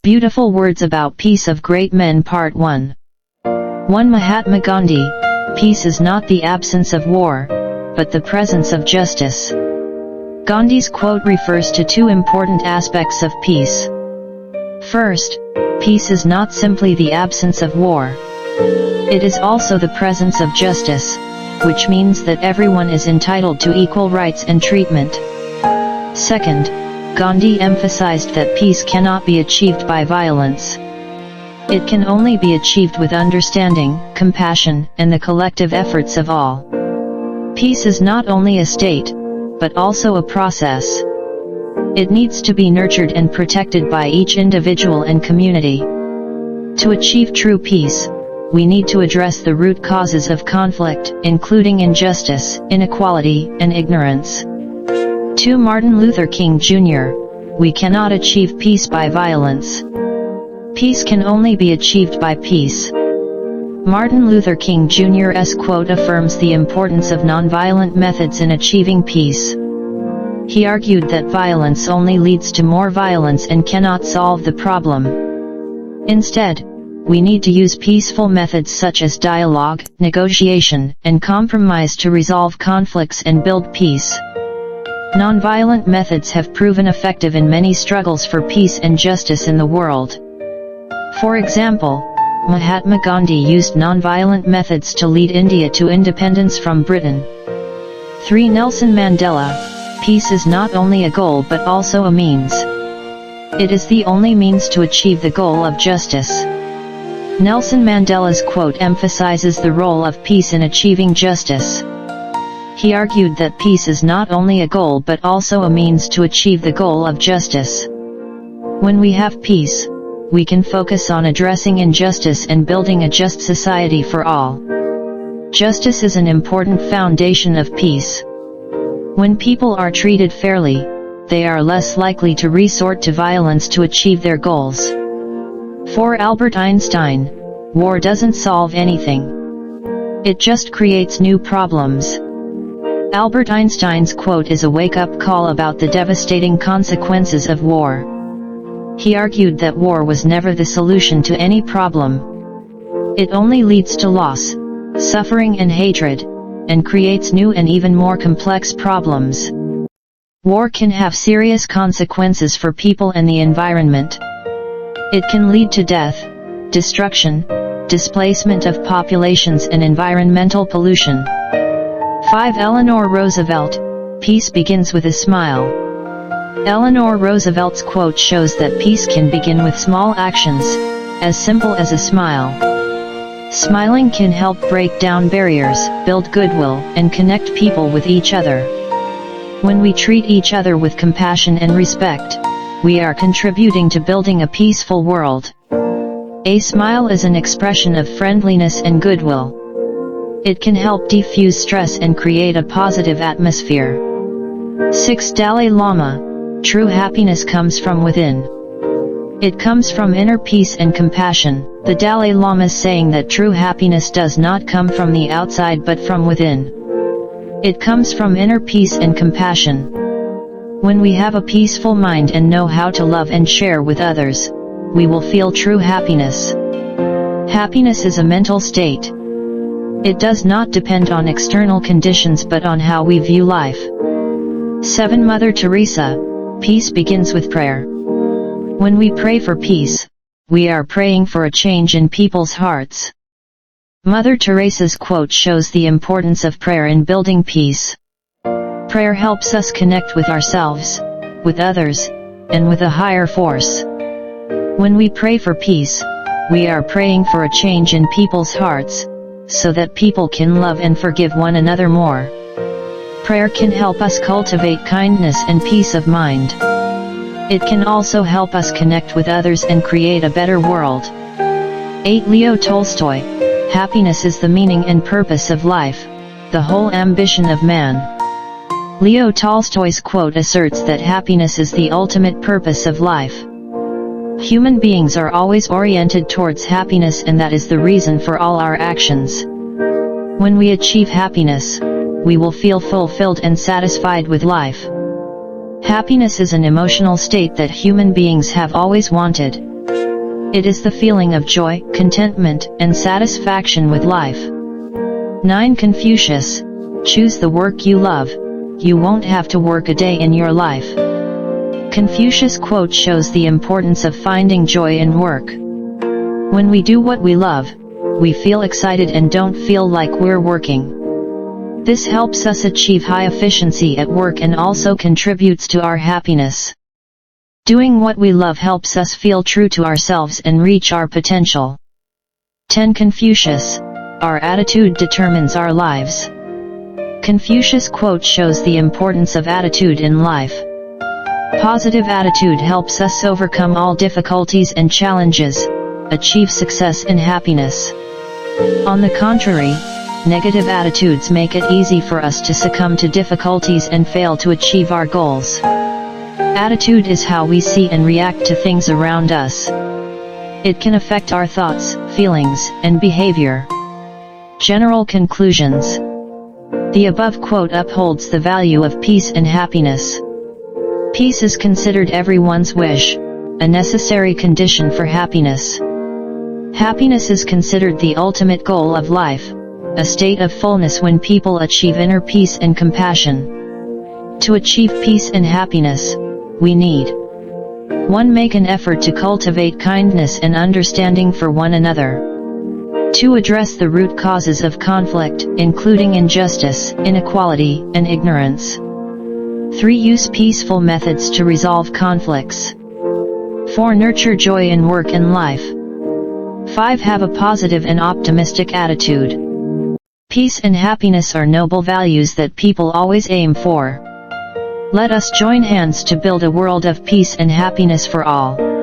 Beautiful words about peace of great men. Part 1. 1. Mahatma Gandhi. Peace is not the absence of war, but the presence of justice. Gandhi's quote refers to two important aspects of peace. First, peace is not simply the absence of war. It is also the presence of justice, which means that everyone is entitled to equal rights and treatment. Second, Gandhi emphasized that peace cannot be achieved by violence. It can only be achieved with understanding, compassion, and the collective efforts of all. Peace is not only a state, but also a process. It needs to be nurtured and protected by each individual and community. To achieve true peace, we need to address the root causes of conflict, including injustice, inequality, and ignorance. 2. Martin Luther King Jr. We cannot achieve peace by violence. Peace can only be achieved by peace. Martin Luther King Jr.'s quote affirms the importance of nonviolent methods in achieving peace. He argued that violence only leads to more violence and cannot solve the problem. Instead, we need to use peaceful methods such as dialogue, negotiation, and compromise to resolve conflicts and build peace. Nonviolent methods have proven effective in many struggles for peace and justice in the world. For example, Mahatma Gandhi used nonviolent methods to lead India to independence from Britain. 3. Nelson Mandela. Peace is not only a goal but also a means. It is the only means to achieve the goal of justice. Nelson Mandela's quote emphasizes the role of peace in achieving justice. He argued that peace is not only a goal but also a means to achieve the goal of justice. When we have peace, we can focus on addressing injustice and building a just society for all. Justice is an important foundation of peace. When people are treated fairly, they are less likely to resort to violence to achieve their goals. For Albert Einstein, war doesn't solve anything. It just creates new problems. Albert Einstein's quote is a wake-up call about the devastating consequences of war. He argued that war was never the solution to any problem. It only leads to loss, suffering and hatred, and creates new and even more complex problems. War can have serious consequences for people and the environment. It can lead to death, destruction, displacement of populations and environmental pollution. 5. Eleanor Roosevelt. Peace begins with a smile. Eleanor Roosevelt's quote shows that peace can begin with small actions, as simple as a smile. Smiling can help break down barriers, build goodwill, and connect people with each other. When we treat each other with compassion and respect, we are contributing to building a peaceful world. A smile is an expression of friendliness and goodwill. It can help diffuse stress and create a positive atmosphere. 6. Dalai Lama. True happiness comes from within. It comes from inner peace and compassion. The Dalai Lama's saying that true happiness does not come from the outside but from within. It comes from inner peace and compassion. When we have a peaceful mind and know how to love and share with others, we will feel true happiness. Happiness is a mental state. It does not depend on external conditions but on how we view life. 7. Mother Teresa. Peace begins with prayer. When we pray for peace, we are praying for a change in people's hearts. Mother Teresa's quote shows the importance of prayer in building peace. Prayer helps us connect with ourselves, with others, and with a higher force. When we pray for peace, we are praying for a change in people's hearts, so that people can love and forgive one another more. Prayer can help us cultivate kindness and peace of mind. It can also help us connect with others and create a better world. 8. Leo Tolstoy. Happiness is the meaning and purpose of life, the whole ambition of man. Leo Tolstoy's quote asserts that happiness is the ultimate purpose of life. Human beings are always oriented towards happiness, and that is the reason for all our actions. When we achieve happiness, we will feel fulfilled and satisfied with life. Happiness is an emotional state that human beings have always wanted. It is the feeling of joy, contentment, and satisfaction with life. 9. Confucius: choose the work you love, you won't have to work a day in your life. Confucius quote shows the importance of finding joy in work. When we do what we love, we feel excited and don't feel like we're working. This helps us achieve high efficiency at work and also contributes to our happiness. Doing what we love helps us feel true to ourselves and reach our potential. 10. Confucius: our attitude determines our lives. Confucius quote shows the importance of attitude in life. Positive attitude helps us overcome all difficulties and challenges, achieve success and happiness. On the contrary, negative attitudes make it easy for us to succumb to difficulties and fail to achieve our goals. Attitude is how we see and react to things around us. It can affect our thoughts, feelings, and behavior. General conclusions. The above quote upholds the value of peace and happiness. Peace is considered everyone's wish, a necessary condition for happiness. Happiness is considered the ultimate goal of life, a state of fullness when people achieve inner peace and compassion. To achieve peace and happiness, we need 1. Make an effort to cultivate kindness and understanding for one another. 2. Address the root causes of conflict, including injustice, inequality, and ignorance. 3. Use peaceful methods to resolve conflicts. 4. Nurture joy in work and life. 5. Have a positive and optimistic attitude. Peace and happiness are noble values that people always aim for. Let us join hands to build a world of peace and happiness for all.